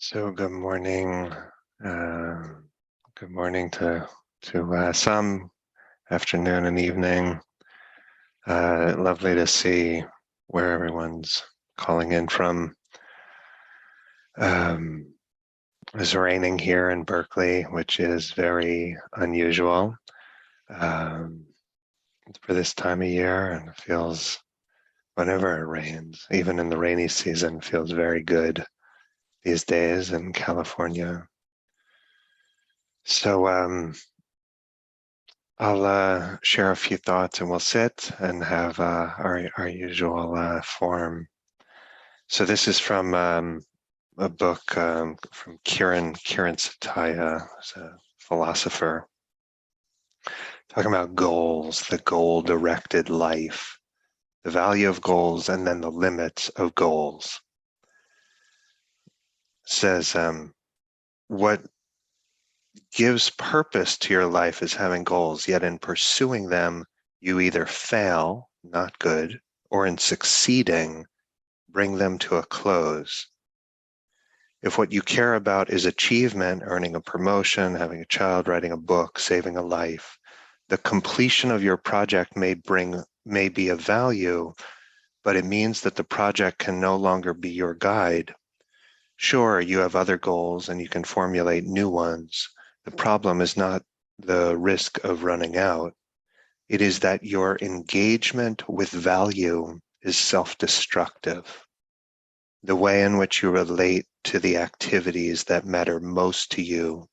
So good morning. Good morning to some, afternoon and evening. Lovely to see where everyone's calling in from. It's raining here in Berkeley, which is very unusual for this time of year, and it feels, whenever it rains, even in the rainy season, feels very good these days in California. So I'll share a few thoughts and we'll sit and have our usual form. So this is from a book from Kiran Satya, who's a philosopher, talking about goals, the goal-directed life, the value of goals, and then the limits of goals. It says, what gives purpose to your life is having goals, yet in pursuing them, you either fail, not good, or in succeeding, bring them to a close. If what you care about is achievement, earning a promotion, having a child, writing a book, saving a life, the completion of your project may be of value, but it means that the project can no longer be your guide. Sure, you have other goals and you can formulate new ones. The problem is not the risk of running out. It is that your engagement with value is self-destructive. The way in which you relate to the activities that matter most to you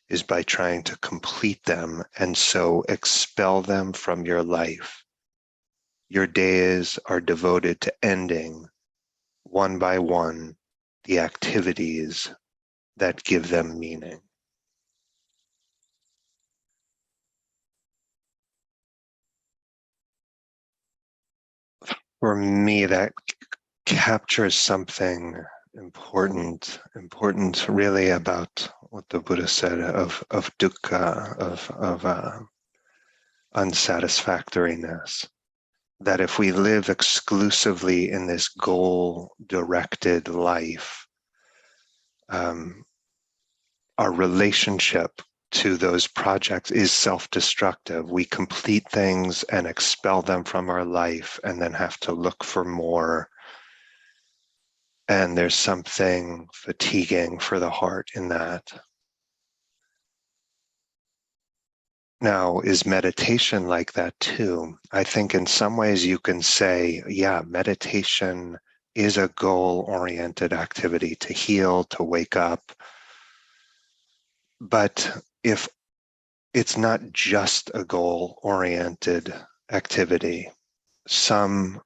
is by trying to complete them and so expel them from your life. Your days are devoted to ending, one by one, the activities that give them meaning. For me, that captures something important really about what the Buddha said of dukkha, of unsatisfactoriness. That if we live exclusively in this goal-directed life, our relationship to those projects is self-destructive. We complete things and expel them from our life and then have to look for more. And there's something fatiguing for the heart in that. Now, is meditation like that too? I think in some ways you can say, yeah, meditation is a goal-oriented activity to heal, to wake up. But if it's not just a goal-oriented activity, some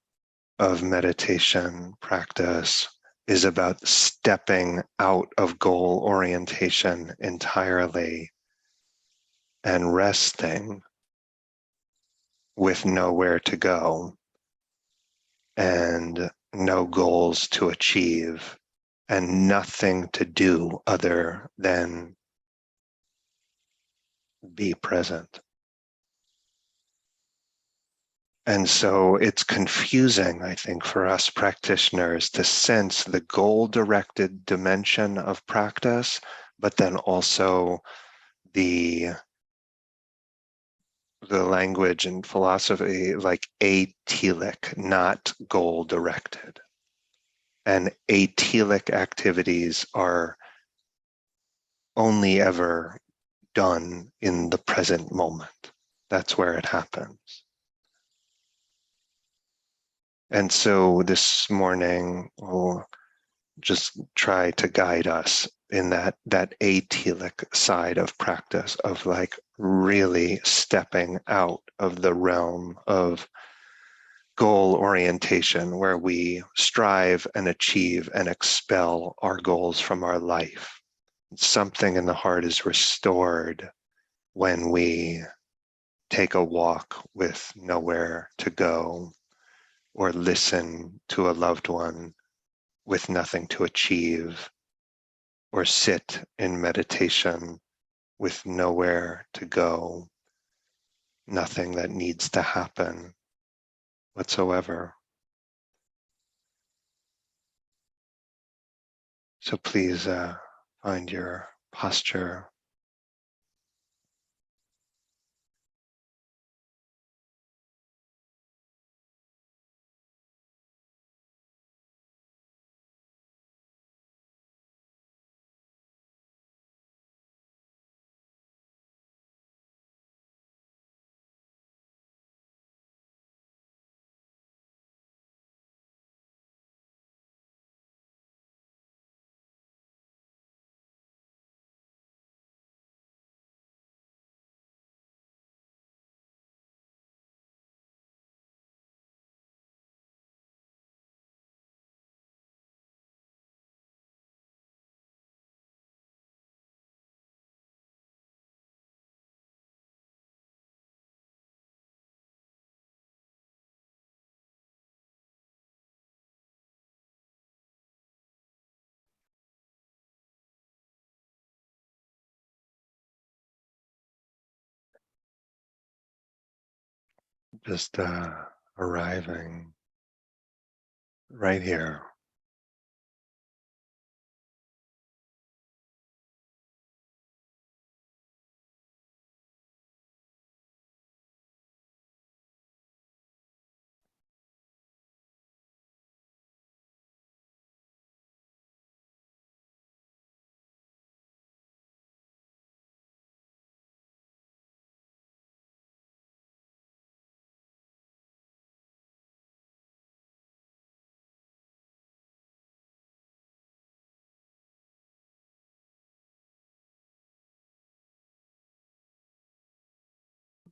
of meditation practice is about stepping out of goal orientation entirely and resting with nowhere to go and no goals to achieve and nothing to do other than be present. And so it's confusing, I think, for us practitioners to sense the goal-directed dimension of practice, but then also the language and philosophy like atelic, not goal-directed. And atelic activities are only ever done in the present moment. That's where it happens. And so this morning, we'll just try to guide us in that atelic side of practice of like really stepping out of the realm of goal orientation where we strive and achieve and expel our goals from our life. Something in the heart is restored when we take a walk with nowhere to go, or listen to a loved one with nothing to achieve, or sit in meditation with nowhere to go, nothing that needs to happen whatsoever. So please Find your posture. Just arriving right here.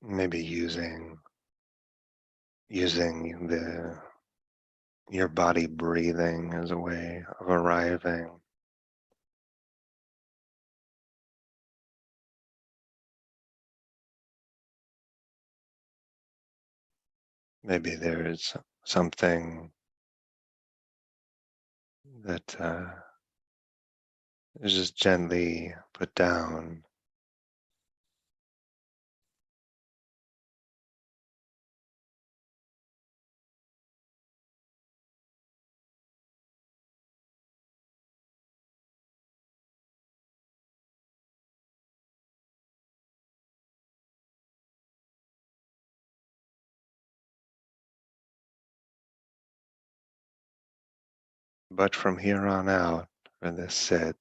Maybe using the your body breathing as a way of arriving. Maybe there is something that is just gently put down. But from here on out, for this sit,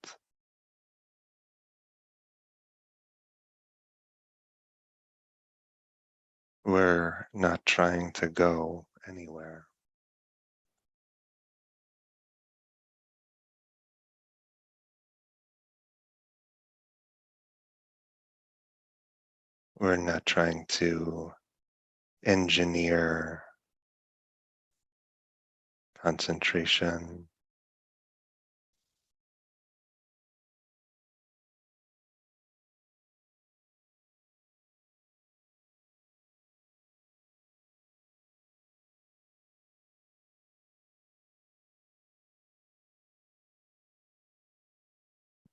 we're not trying to go anywhere. We're not trying to engineer concentration.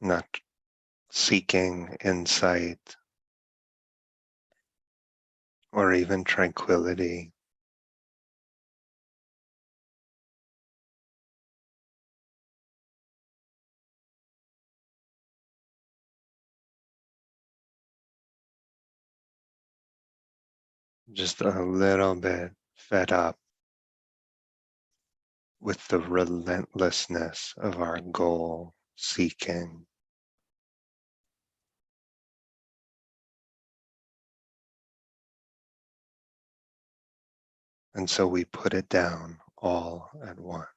Not seeking insight or even tranquility. Just a little bit fed up with the relentlessness of our goal seeking. And so we put it down all at once.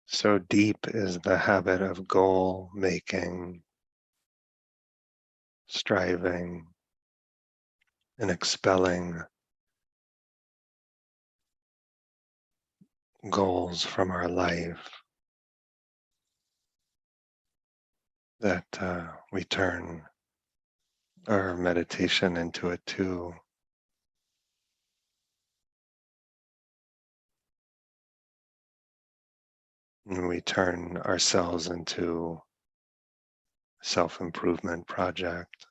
So deep is the habit of goal making, striving, and expelling goals from our life that we turn our meditation into it too. And we turn ourselves into a self-improvement project.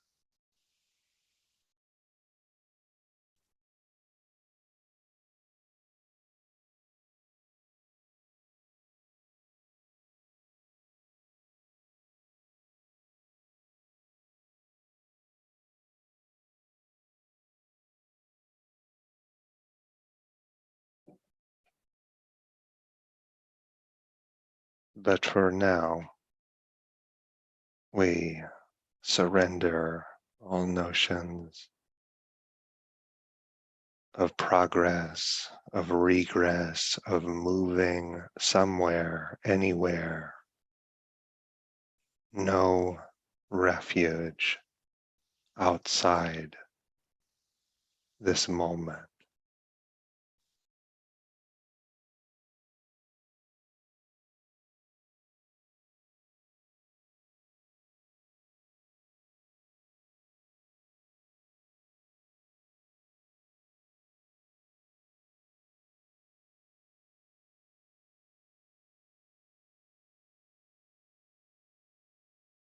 But for now, we surrender all notions of progress, of regress, of moving somewhere, anywhere. No refuge outside this moment.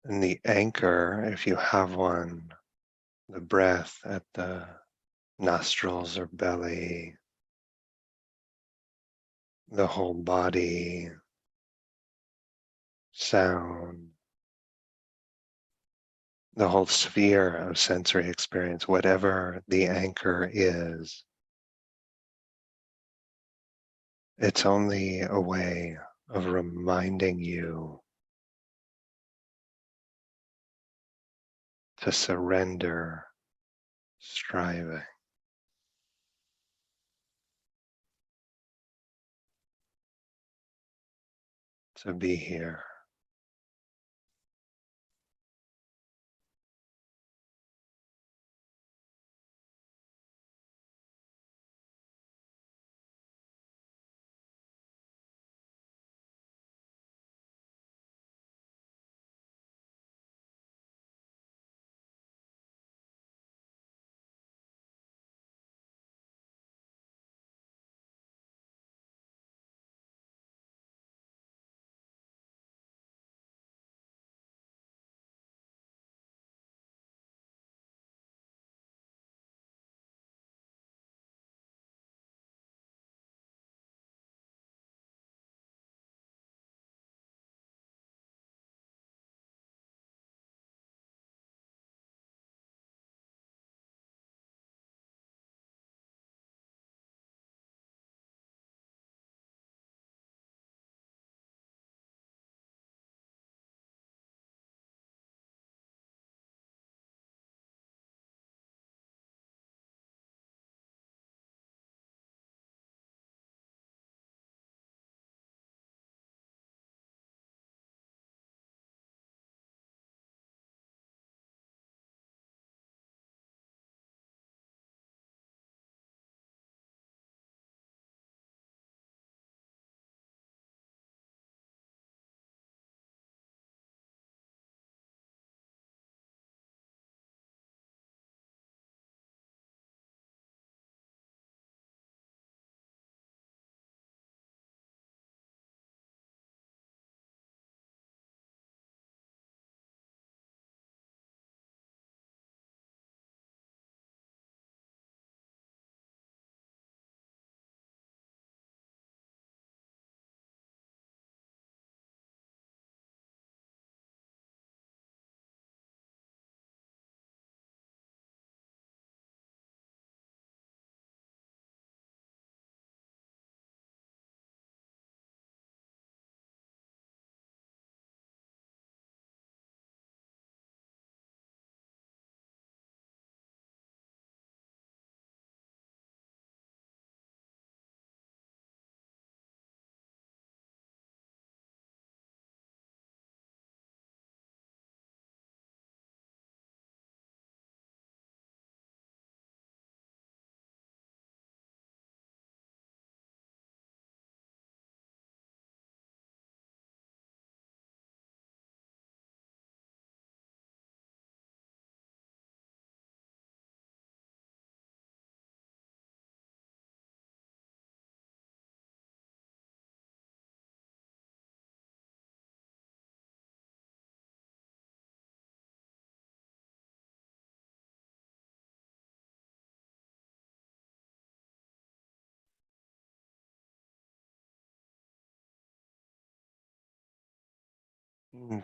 And the anchor, if you have one, the breath at the nostrils or belly, the whole body, sound, the whole sphere of sensory experience, whatever the anchor is, it's only a way of reminding you to surrender striving, to be here.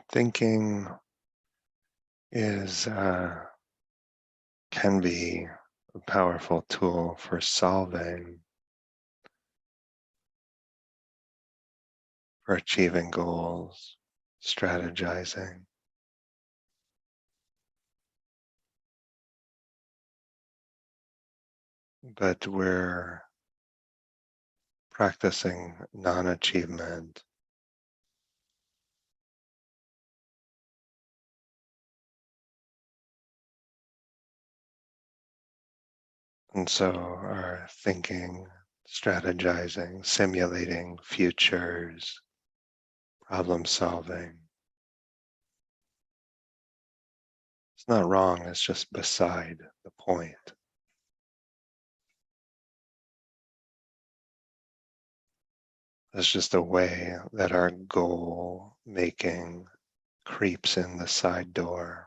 Thinking is can be a powerful tool for solving, for achieving goals, strategizing. But we're practicing non-achievement. And so our thinking, strategizing, simulating futures, problem solving, it's not wrong, it's just beside the point. It's just a way that our goal making creeps in the side door.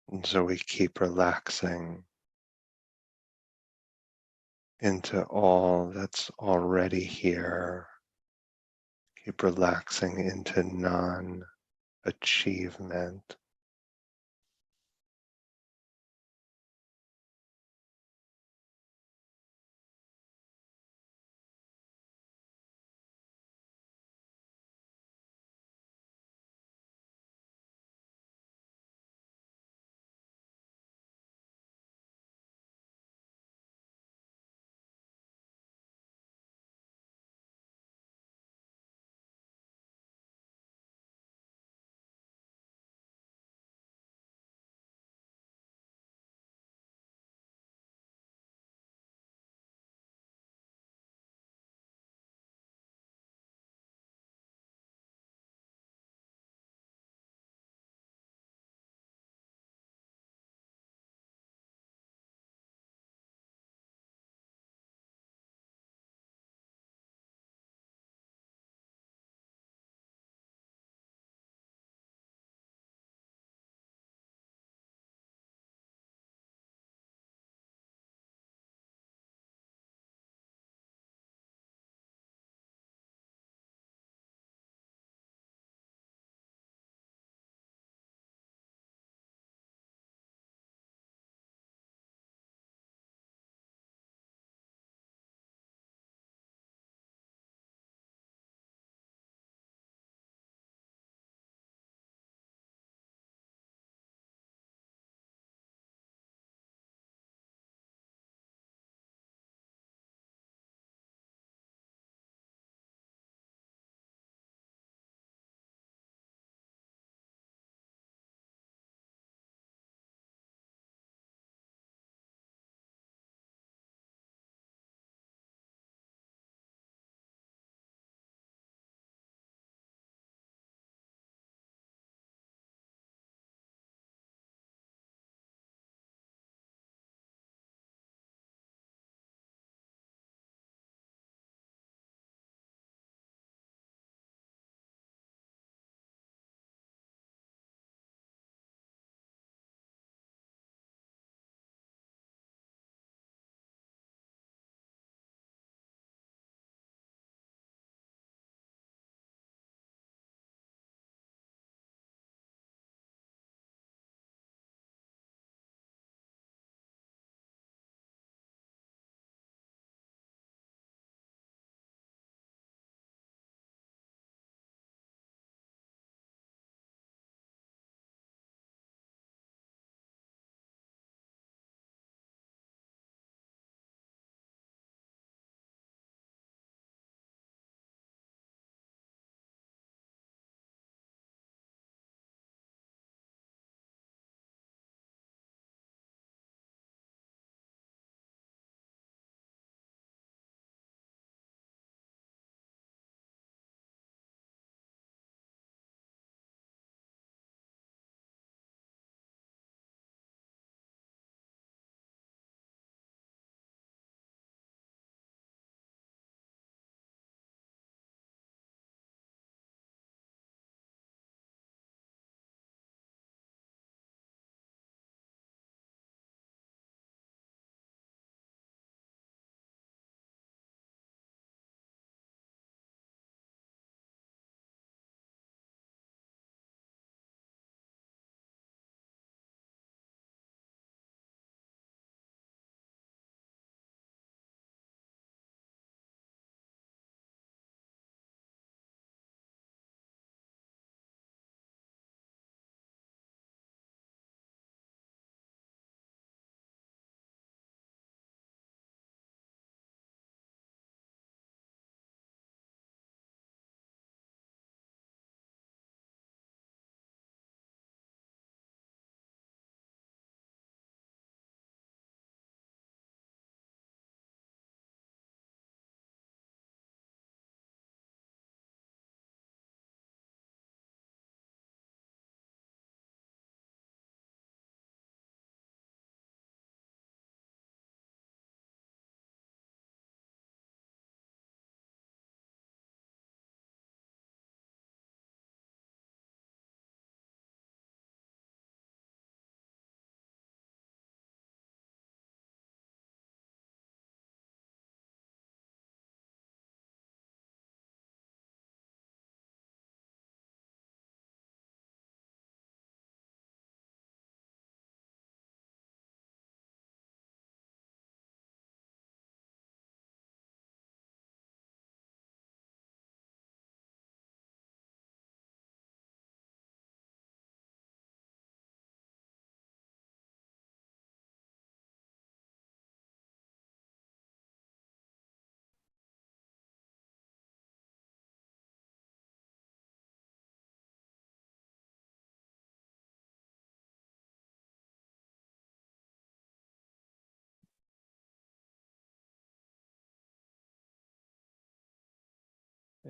And so we keep relaxing into all that's already here. Keep relaxing into non-achievement.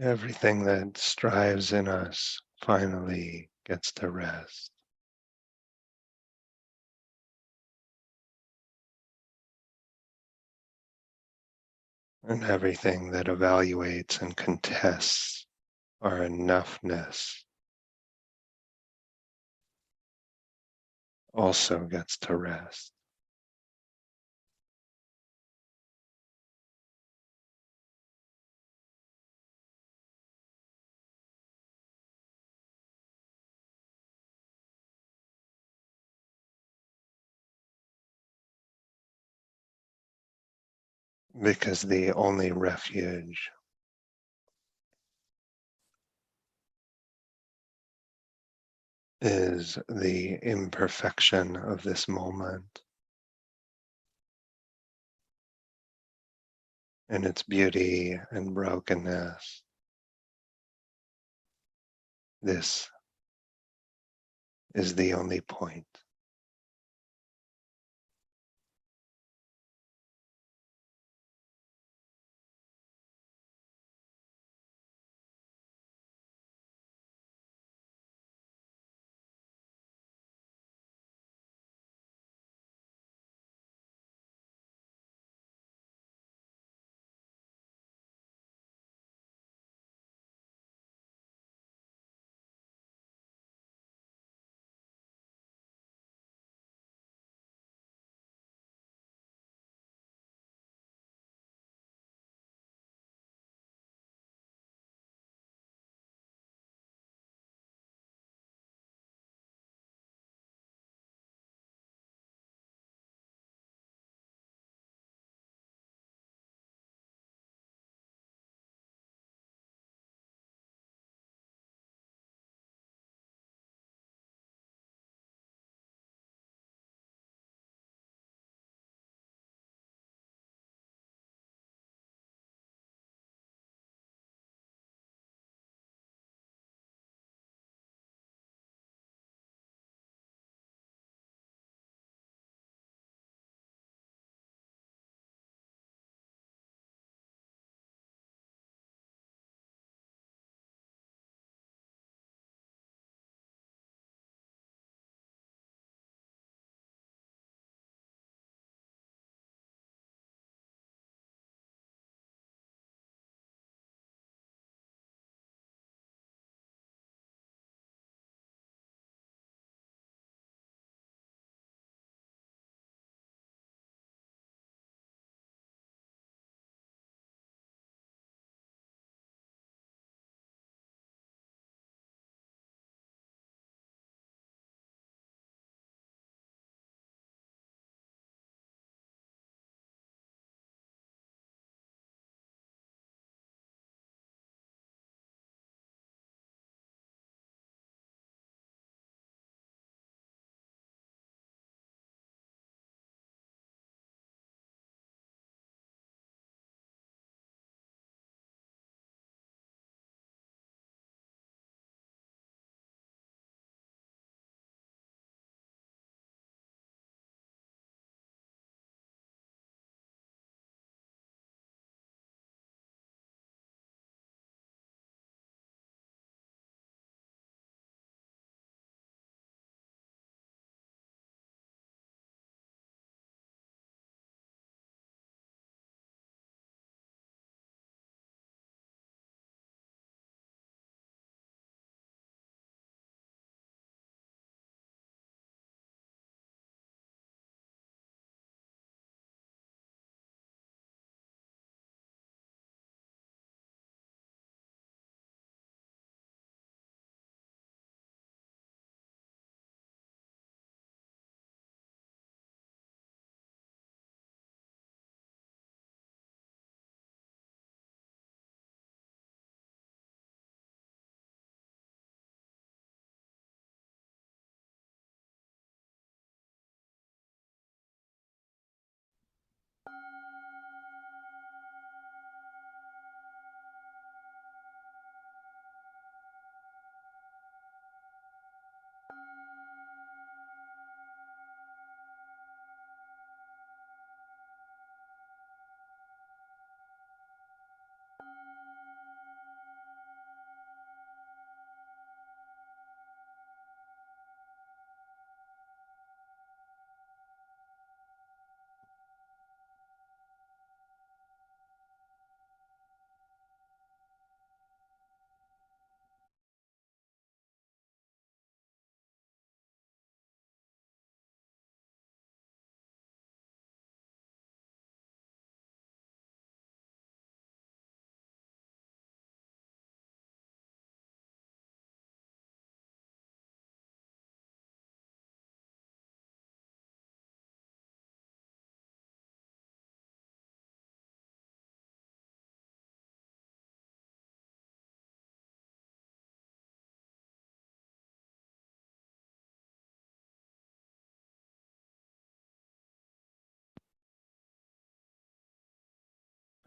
Everything that strives in us finally gets to rest. And everything that evaluates and contests our enoughness also gets to rest. Because the only refuge is the imperfection of this moment and its beauty and brokenness. This is the only point.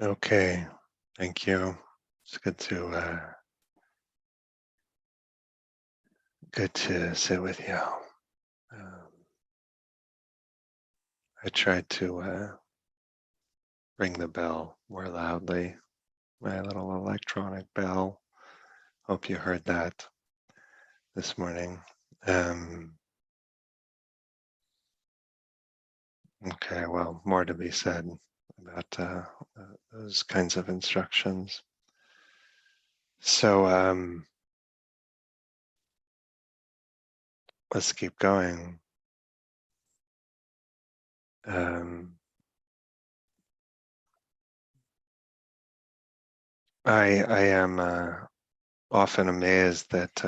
Okay, thank you. It's good to sit with you. I tried to ring the bell more loudly, my little electronic bell. Hope you heard that this morning. Um, okay, well, more to be said about those kinds of instructions. So let's keep going. Um, I am often amazed that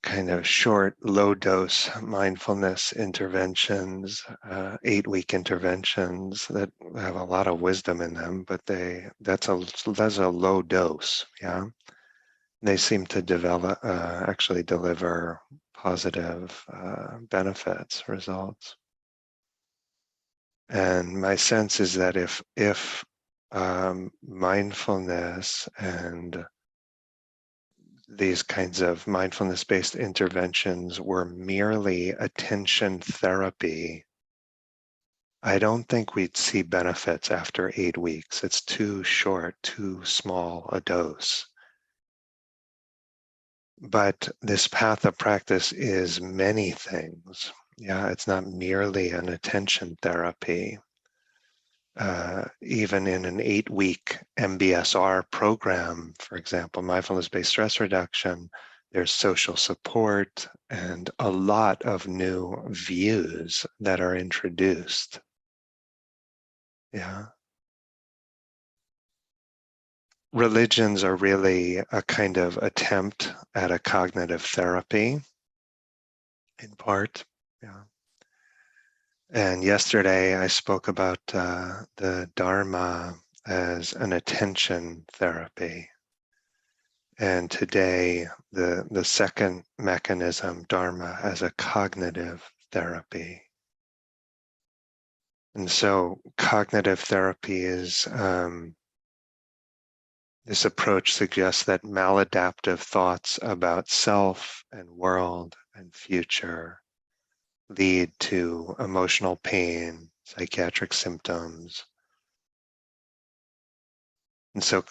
kind of short, low dose mindfulness interventions, 8-week interventions that have a lot of wisdom in them, but that's a low dose. Yeah, they seem to actually deliver positive benefits, results. And my sense is that if mindfulness and these kinds of mindfulness-based interventions were merely attention therapy, I don't think we'd see benefits after 8 weeks. It's too short, too small a dose. But this path of practice is many things. Yeah, it's not merely an attention therapy. Even in an 8-week MBSR program, for example, mindfulness-based stress reduction, there's social support and a lot of new views that are introduced. Yeah. Religions are really a kind of attempt at a cognitive therapy, in part. Yeah. And yesterday I spoke about the Dharma as an attention therapy. And today, the second mechanism, Dharma, as a cognitive therapy. And so cognitive therapy is, this approach suggests that maladaptive thoughts about self and world and future lead to emotional pain, psychiatric symptoms. And so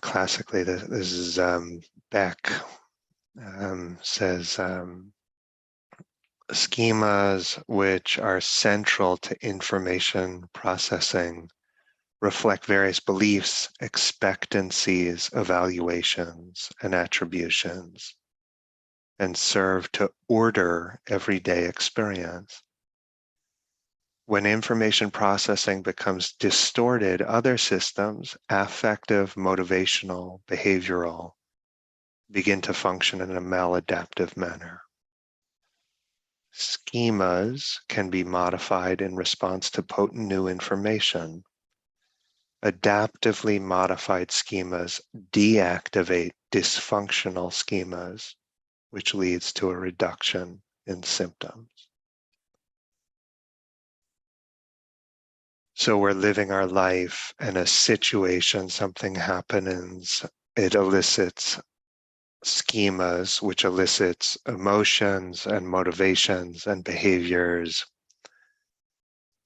classically, this is Beck says, schemas which are central to information processing reflect various beliefs, expectancies, evaluations, and attributions, and serve to order everyday experience. When information processing becomes distorted, other systems, affective, motivational, behavioral, begin to function in a maladaptive manner. Schemas can be modified in response to potent new information. Adaptively modified schemas deactivate dysfunctional schemas, which leads to a reduction in symptoms. So we're living our life and a situation, something happens, it elicits schemas, which elicits emotions and motivations and behaviors.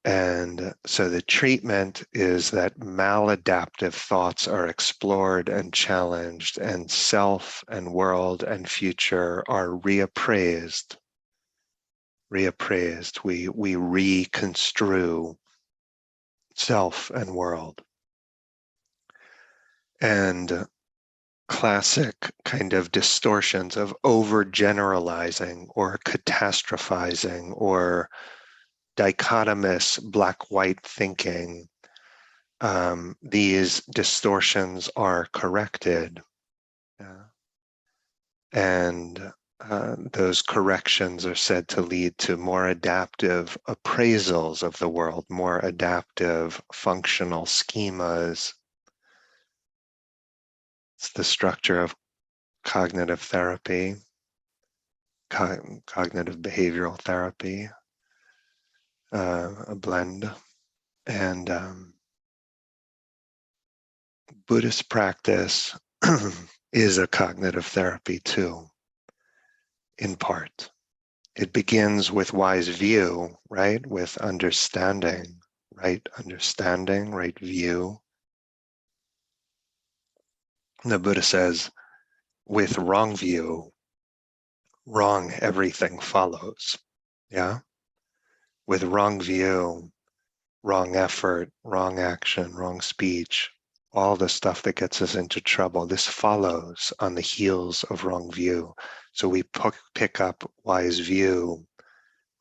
And so the treatment is that maladaptive thoughts are explored and challenged, and self and world and future are reappraised. We reconstrue self and world. And classic kind of distortions of overgeneralizing or catastrophizing or dichotomous black-white thinking, these distortions are corrected. And those corrections are said to lead to more adaptive appraisals of the world, more adaptive functional schemas. It's the structure of cognitive therapy, cognitive behavioral therapy, a blend. And Buddhist practice is a cognitive therapy too, in part. It begins with wise view, right? With understanding, right view. The Buddha says, with wrong view, wrong everything follows. Yeah? With wrong view, wrong effort, wrong action, wrong speech, all the stuff that gets us into trouble, this follows on the heels of wrong view. So we pick up wise view,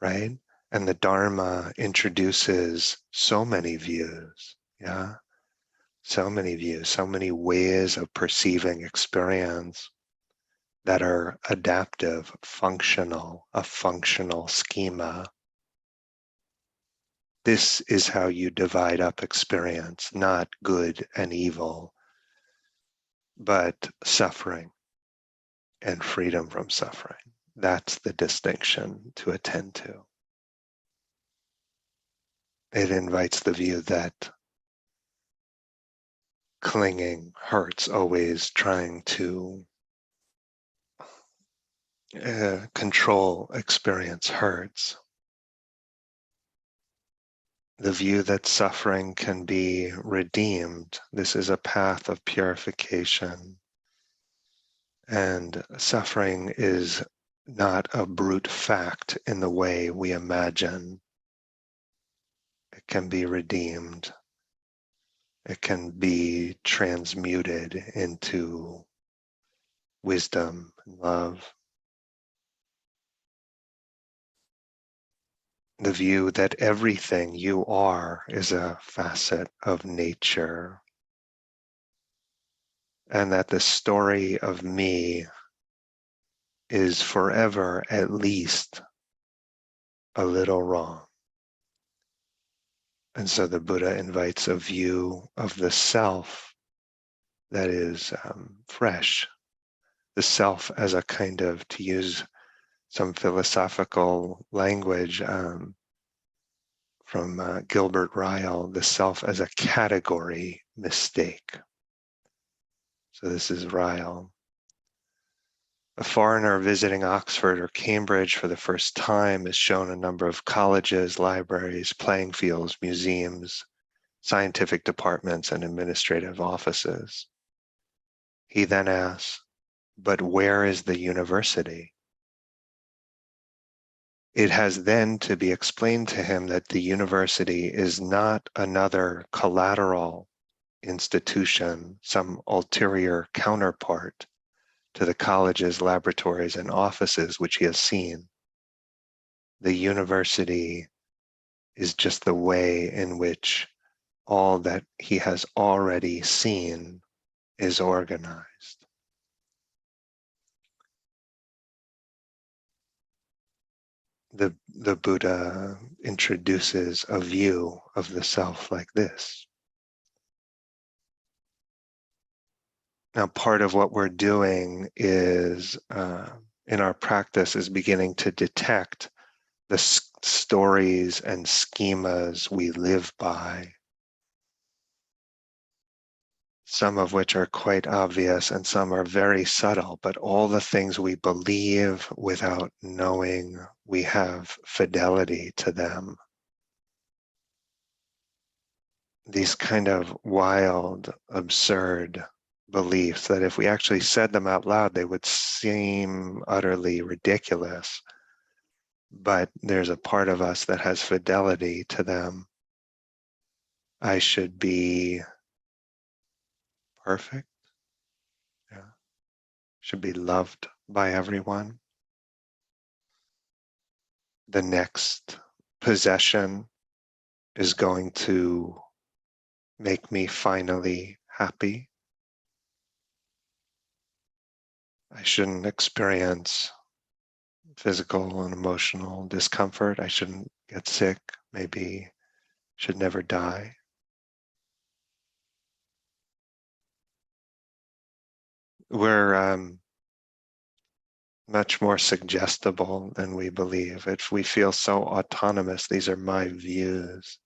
right? And the Dharma introduces so many views, yeah? So many views, so many ways of perceiving experience that are adaptive, functional, a functional schema. This is how you divide up experience, not good and evil, but suffering and freedom from suffering. That's the distinction to attend to. It invites the view that clinging hurts, always trying to control experience hurts. The view that suffering can be redeemed. This is a path of purification. And suffering is not a brute fact in the way we imagine. It can be redeemed. It can be transmuted into wisdom and love. The view that everything you are is a facet of nature, and that the story of me is forever at least a little wrong. And so the Buddha invites a view of the self that is fresh, the self as a kind of, to use some philosophical language from Gilbert Ryle, the self as a category mistake. So this is Ryle. A foreigner visiting Oxford or Cambridge for the first time is shown a number of colleges, libraries, playing fields, museums, scientific departments, and administrative offices. He then asks, but where is the university? It has then to be explained to him that the university is not another collateral institution, some ulterior counterpart to the colleges, laboratories, and offices which he has seen. The university is just the way in which all that he has already seen is organized. The Buddha introduces a view of the self like this. Now, part of what we're doing is, in our practice, is beginning to detect the stories and schemas we live by, some of which are quite obvious and some are very subtle, but all the things we believe without knowing we have fidelity to them. These kind of wild, absurd beliefs that if we actually said them out loud, they would seem utterly ridiculous. But there's a part of us that has fidelity to them. I should be perfect. Yeah. Should be loved by everyone. The next possession is going to make me finally happy. I shouldn't experience physical and emotional discomfort. I shouldn't get sick, maybe should never die. We're much more suggestible than we believe. If we feel so autonomous, these are my views.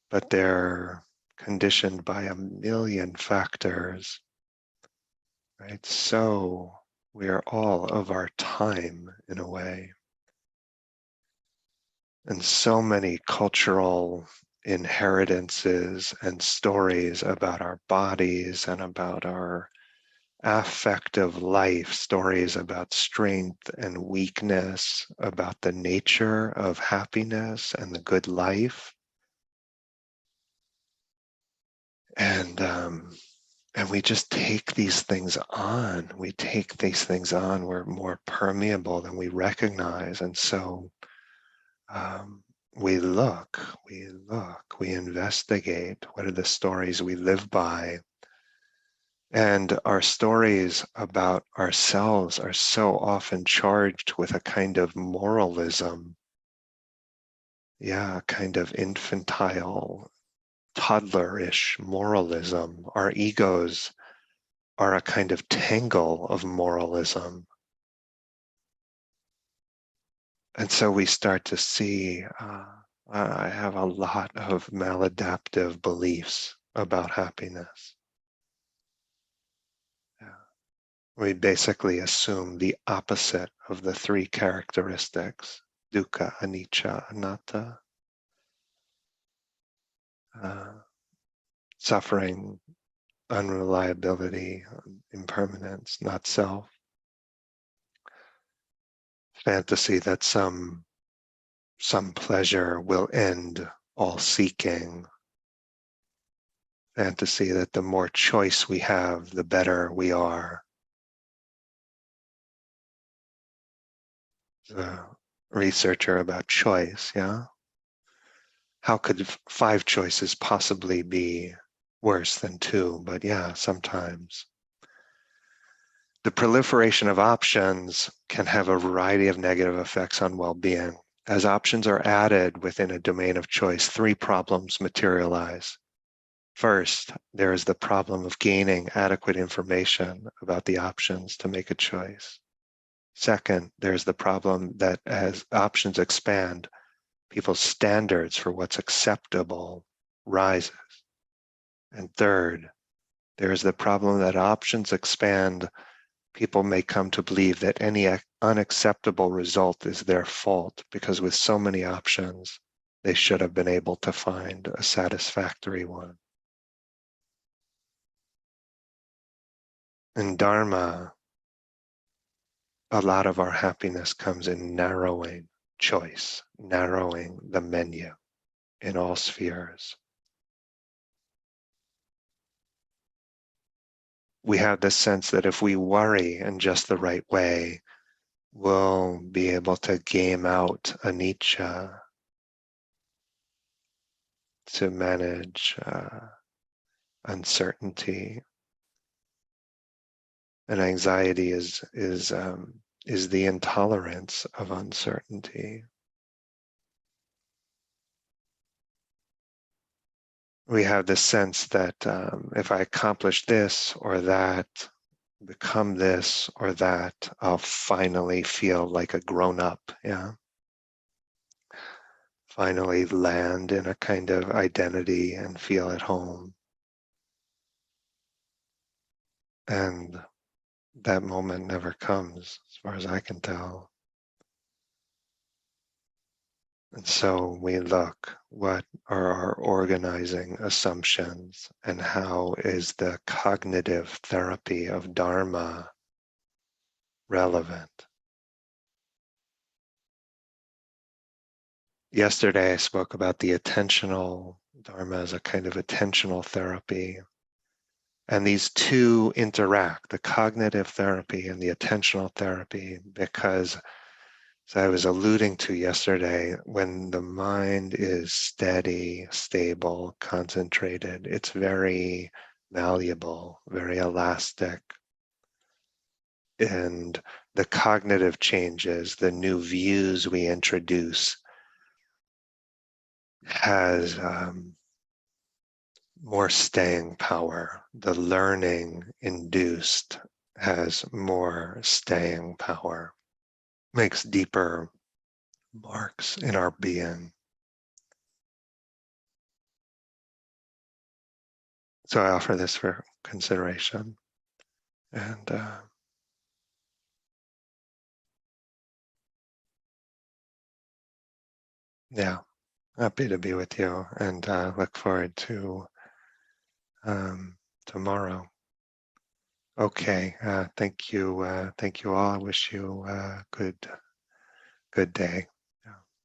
but they're conditioned by a million factors, right? So we are all of our time in a way. And so many cultural inheritances and stories about our bodies and about our affective life, stories about strength and weakness, about the nature of happiness and the good life. And we just take these things on. We take these things on. We're more permeable than we recognize. And so um, we look, we investigate. What are the stories we live by? And our stories about ourselves are so often charged with a kind of moralism. Yeah, a kind of infantile, toddlerish moralism. Our egos are a kind of tangle of moralism. And so we start to see, I have a lot of maladaptive beliefs about happiness. Yeah. We basically assume the opposite of the three characteristics, dukkha, anicca, anatta, uh, suffering, unreliability, impermanence, not self, fantasy that some pleasure will end all seeking, fantasy that the more choice we have, the better we are. The researcher about choice, yeah? How could 5 choices possibly be worse than 2? But yeah, sometimes. The proliferation of options can have a variety of negative effects on well-being. As options are added within a domain of choice, 3 problems materialize. First, there is the problem of gaining adequate information about the options to make a choice. Second, there's the problem that as options expand, people's standards for what's acceptable rises. And third, there is the problem that options expand, people may come to believe that any unacceptable result is their fault because with so many options, they should have been able to find a satisfactory one. In Dharma, a lot of our happiness comes in narrowing choice, narrowing the menu in all spheres. We have this sense that if we worry in just the right way, we'll be able to game out anicca, to manage uncertainty. And anxiety is the intolerance of uncertainty. We have this sense that if I accomplish this or that, become this or that, I'll finally feel like a grown-up, yeah? Finally land in a kind of identity and feel at home. And that moment never comes, as far as I can tell. And so we look, what are our organizing assumptions and how is the cognitive therapy of Dharma relevant? Yesterday I spoke about the attentional Dharma as a kind of attentional therapy. And these two interact, the cognitive therapy and the attentional therapy, because as I was alluding to yesterday, when the mind is steady, stable, concentrated, it's very malleable, very elastic. And the cognitive changes, the new views we introduce has more staying power. The learning induced has more staying power, makes deeper marks in our being. So I offer this for consideration. And yeah, happy to be with you, and look forward to tomorrow. Okay, thank you all. I wish you a good day.